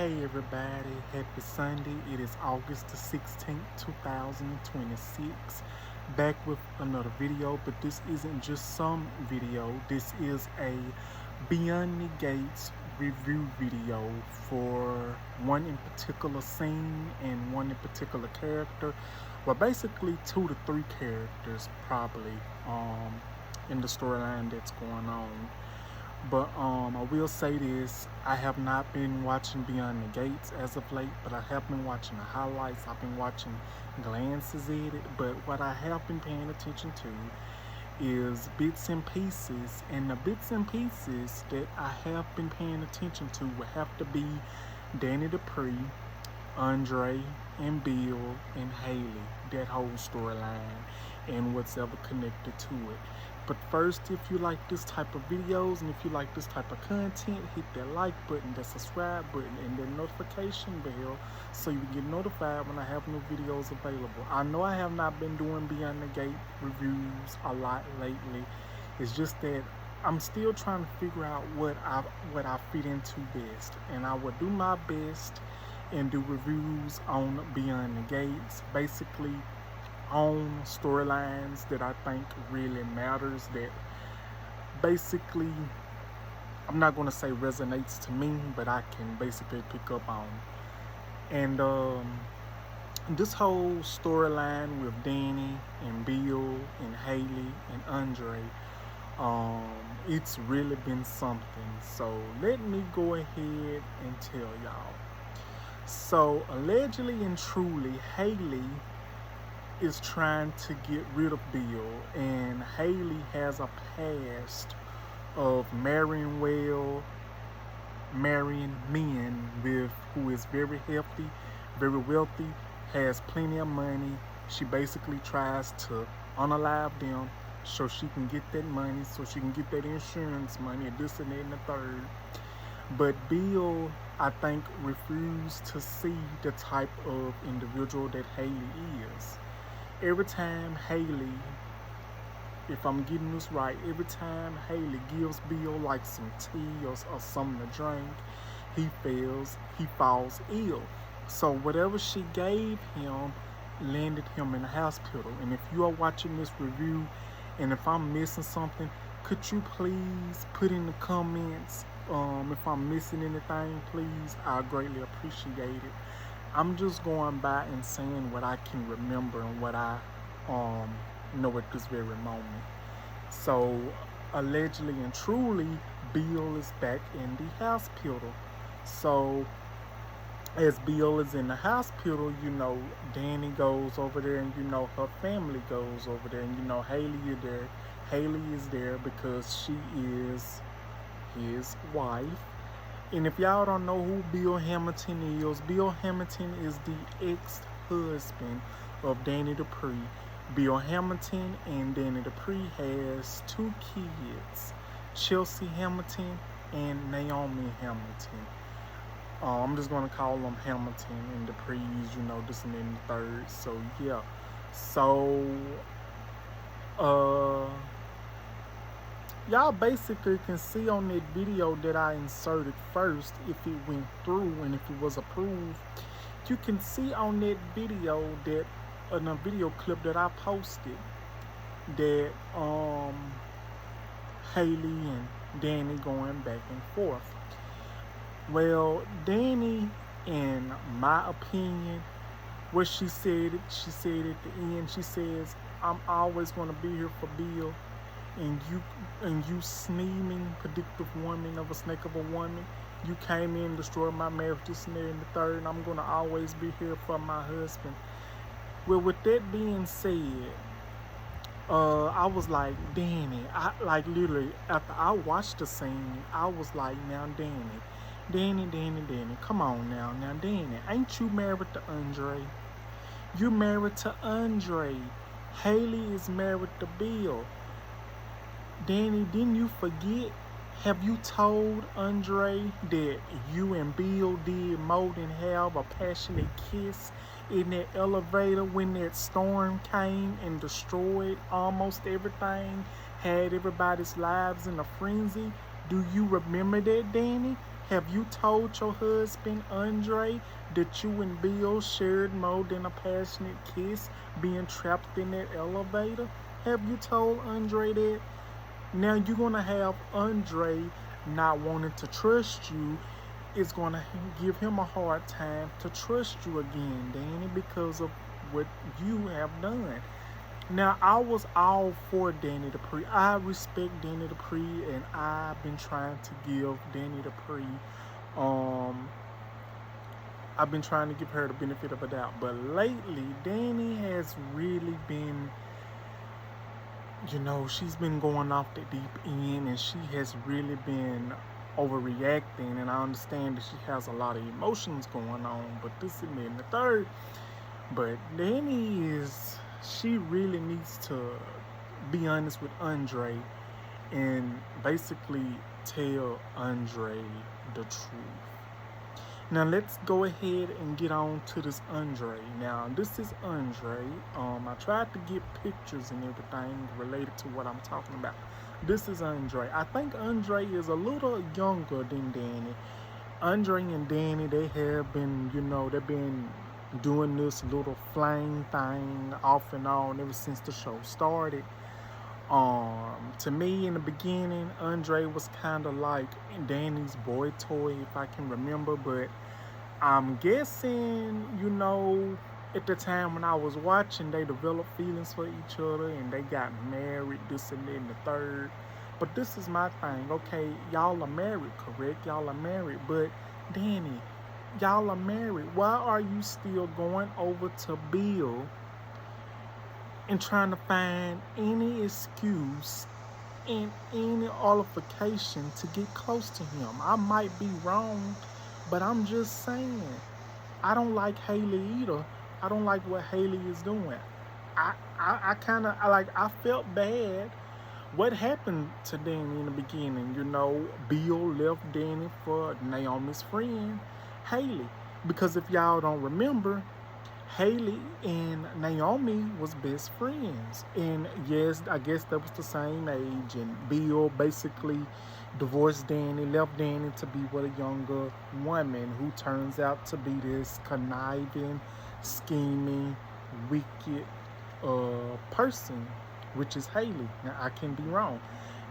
Hey everybody, happy Sunday. It is August the 16th, 2026. Back with another video, but this isn't just some video. This is a Beyond the Gates review video for one in particular scene and one in particular character. Well, basically 2 to 3 characters probably in the storyline that's going on. But I will say this, I have not been watching Beyond the Gates as of late, but I have been watching the highlights, I've been watching glances at it, but what I have been paying attention to is bits and pieces, and the bits and pieces that I have been paying attention to would have to be Dani Dupree, Andre, and Bill, and Haley, that whole storyline, and what's ever connected to it. But first, if you like this type of videos and if you like this type of content, hit that like button, that subscribe button, and the notification bell so you can get notified when I have new videos available. I know I have not been doing Beyond the Gate reviews a lot lately. It's just that I'm still trying to figure out what I fit into best, and I will do my best and do reviews on Beyond the Gates, basically on storylines that I think really matters, that basically, I'm not going to say resonates to me, but I can basically pick up on. And this whole storyline with Dani and Bill and Haley and Andre, it's really been something. So let me go ahead and tell y'all. So allegedly and truly, Haley is trying to get rid of Bill, and Haley has a past of marrying well, marrying men with who is very healthy, very wealthy, has plenty of money. She basically tries to unalive them so she can get that money, so she can get that insurance money, and this and that and the third. But Bill, I think, refused to see the type of individual that Haley is. Every time Haley, if I'm getting this right, every time Haley gives Bill like some tea or something to drink, he falls ill. So whatever she gave him landed him in the hospital. And if you are watching this review, and if I'm missing something, could you please put in the comments if I'm missing anything, please? I greatly appreciate it. I'm just going by and saying what I can remember and what I know at this very moment. So allegedly and truly, Bill is back in the hospital. So as Bill is in the hospital, you know, Dani goes over there, and you know, her family goes over there, and you know, Haley is there. Haley is there because she is his wife. And if y'all don't know who Bill Hamilton is, Bill Hamilton is the ex-husband of Dani Dupree. Bill Hamilton and Dani Dupree has 2 kids, Chelsea Hamilton and Naomi Hamilton. I'm just going to call them Hamilton and Duprees, you know, this and then the third. So, yeah. So, y'all basically can see on that video that I inserted first, if it went through and if it was approved, you can see on that video that in a video clip that I posted that Haley and Dani going back and forth. Well, Dani, in my opinion, what she said at the end, she says, I'm always going to be here for Bill. And you scheming, predictive woman of a snake of a woman, you came in, destroyed my marriage, this and that and the third, and I'm gonna always be here for my husband. Well, with that being said, I was like, Dani, like literally after I watched the scene, I was like, now Dani, come on now, Dani, ain't you married to Andre? You married to Andre. Haley is married to Bill. Dani, didn't you forget? Have you told Andre that you and Bill did more than have a passionate kiss in that elevator when that storm came and destroyed almost everything, had everybody's lives in a frenzy? Do you remember that, Dani? Have you told your husband, Andre, that you and Bill shared more than a passionate kiss being trapped in that elevator? Have you told Andre that? Now you're going to have Andre not wanting to trust you. It's going to give him a hard time to trust you again, Dani, because of what you have done. Now, I was all for Dani Dupree. I respect Dani Dupree, and I've been trying to give Dani Dupree, I've been trying to give her the benefit of a doubt. But lately, Dani has really been, she's been going off the deep end, and she has really been overreacting. And I understand that she has a lot of emotions going on, but this and that and the third. But Dani she really needs to be honest with Andre and basically tell Andre the truth. Now let's go ahead and get on to this Andre. Now this is Andre. I tried to get pictures and everything related to what I'm talking about. This is Andre. I think Andre is a little younger than Dani. Andre and Dani, they have been, they've been doing this little flame thing off and on ever since the show started. To me, in the beginning, Andre was kind of like Dani's boy toy, if I can remember. But I'm guessing, at the time when I was watching, they developed feelings for each other and they got married, this and that and the third. But this is my thing. Okay, y'all are married, correct? Y'all are married. But Dani, y'all are married. Why are you still going over to Bill and trying to find any excuse and any qualification to get close to him? I might be wrong, but I'm just saying. I don't like Haley either. I don't like what Haley is doing. I felt bad. What happened to Dani in the beginning? Bill left Dani for Naomi's friend, Haley. Because if y'all don't remember, Haley and Naomi was best friends. And yes, I guess that was the same age. And Bill basically divorced Dani, left Dani to be with a younger woman who turns out to be this conniving, scheming, wicked person, which is Haley. Now, I can be wrong.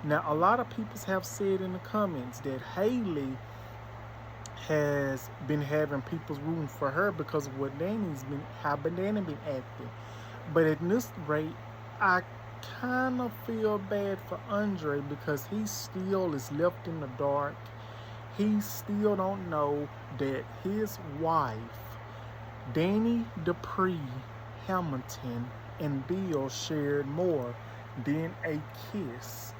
Now, a lot of people have said in the comments that Haley has been having people rooting for her because of what how Dani been acting. But at this rate, I kind of feel bad for Andre because he still is left in the dark. He still don't know that his wife, Dani Dupree Hamilton, and Bill shared more than a kiss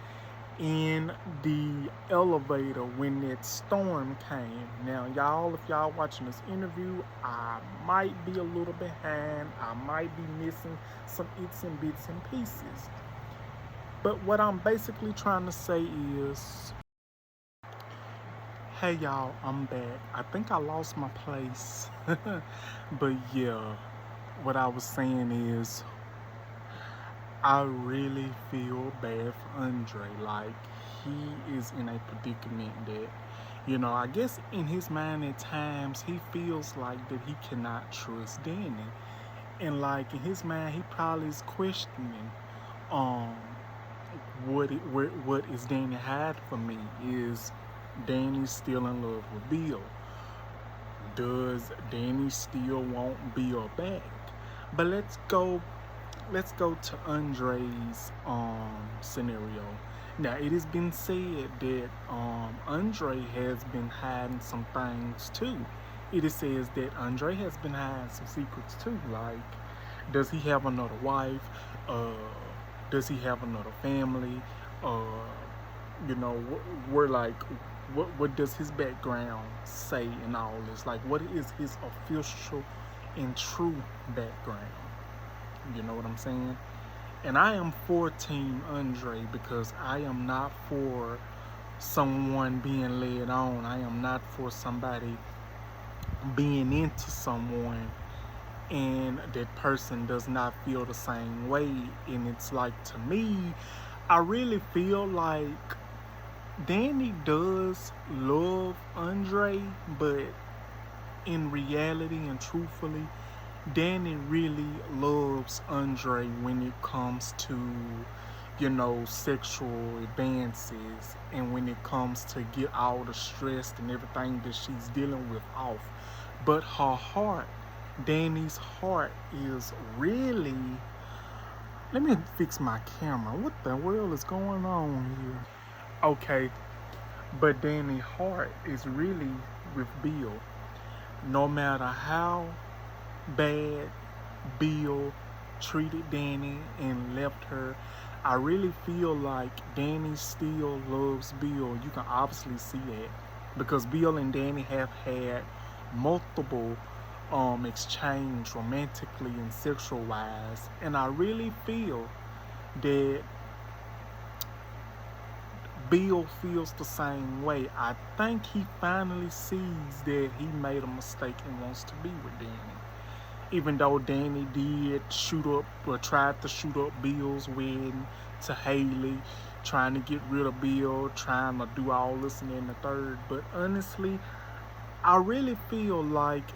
in the elevator when that storm came. Now, y'all, if y'all watching this interview, I might be a little behind. I might be missing some its and bits and pieces. But what I'm basically trying to say is, hey y'all, I'm back. I think I lost my place. But yeah, what I was saying is, I really feel bad for Andre. Like, he is in a predicament that, I guess in his mind at times, he feels like that he cannot trust Dani. And like in his mind, he probably is questioning, what is Dani hiding from me? Is Dani still in love with Bill? Does Dani still want Bill back? But let's go to Andre's scenario. Now, it has been said that Andre has been hiding some things too. It says that Andre has been hiding some secrets too. Like, does he have another wife? Does he have another family? What does his background say in all this? Like, what is his official and true background? You know what I'm saying? And I am for Team Andre because I am not for someone being led on. I am not for somebody being into someone and that person does not feel the same way. And it's like, to me, I really feel like Danny does love Andre, but in reality and truthfully, Danny really loves Andre when it comes to, sexual advances, and when it comes to get all the stress and everything that she's dealing with off. But her heart, Danny's heart, is really. Let me fix my camera. What the world is going on here? Okay, but Danny's heart is really with Bill. No matter how bad Bill treated Dani and left her, I really feel like Dani still loves Bill. You can obviously see that because Bill and Dani have had multiple exchange romantically and sexual wise, and I really feel that Bill feels the same way. I think he finally sees that he made a mistake and wants to be with Dani. Even though Dani did tried to shoot up Bill's wedding to Haley, trying to get rid of Bill, trying to do all this and then the third. But honestly, I really feel like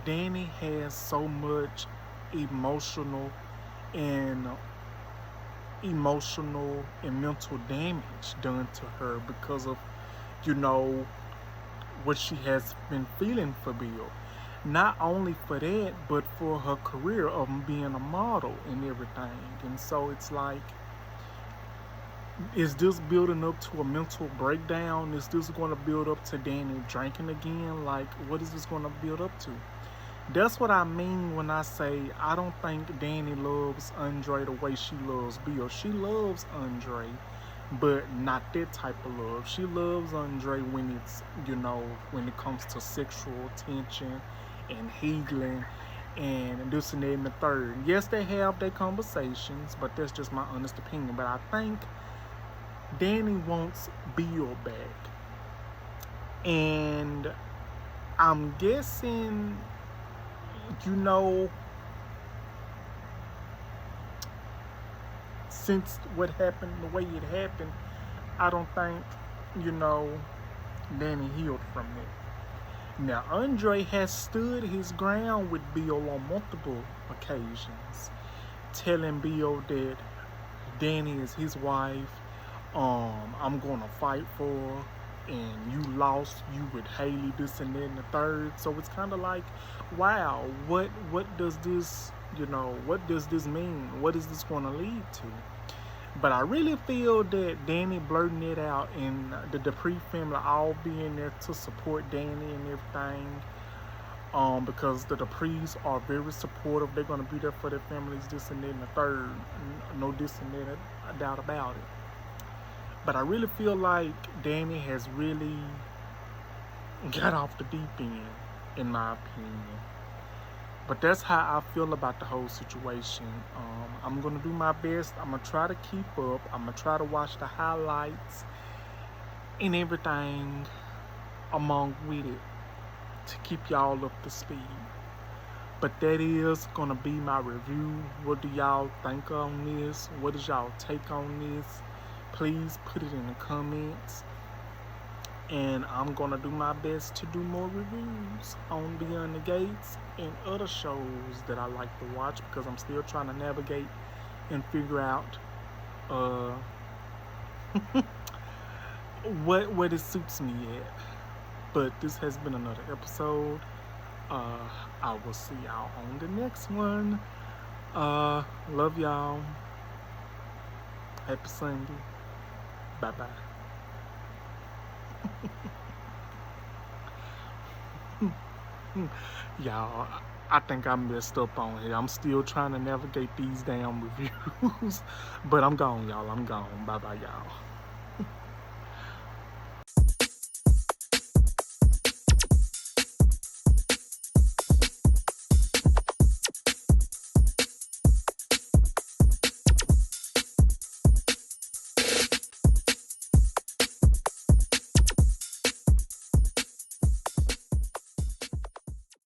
Dani has so much emotional and mental damage done to her because of, what she has been feeling for Bill. Not only for that, but for her career of being a model and everything. And so it's like, is this building up to a mental breakdown? Is this going to build up to Dani drinking again? Like, what is this going to build up to? That's what I mean when I say I don't think Dani loves Andre the way she loves Bill. She loves Andre, but not that type of love. She loves Andre when it's, when it comes to sexual tension and healing and this and that and the third. Yes, they have their conversations, but that's just my honest opinion. But I think Dani wants Bill back. And I'm guessing, since what happened the way it happened, I don't think, Dani healed from it. Now, Andre has stood his ground with Bill on multiple occasions, telling Bill that Dani is his wife. I'm gonna fight for her, and you lost you with Haley, this and that and the third. So it's kind of like, wow, what does this, what does this mean? What is this going to lead to? But I really feel that Dani blurting it out and the Dupree family all being there to support Dani and everything, because the Duprees are very supportive. They're going to be there for their families, this and that and the third. No this and that, a doubt about it. But I really feel like Dani has really got off the deep end, in my opinion. But that's how I feel about the whole situation. I'm going to do my best. I'm going to try to keep up. I'm going to try to watch the highlights and everything along with it to keep y'all up to speed. But that is going to be my review. What do y'all think on this? What is y'all take on this? Please put it in the comments, and I'm gonna do my best to do more reviews on Beyond the Gates and other shows that I like to watch, because I'm still trying to navigate and figure out what it suits me at. But this has been another episode. I will see y'all on the next one. Love y'all. Happy Sunday. Bye-bye. Y'all, I think I messed up on here. I'm still trying to navigate these damn reviews. But I'm gone, y'all. I'm gone. Bye-bye, y'all.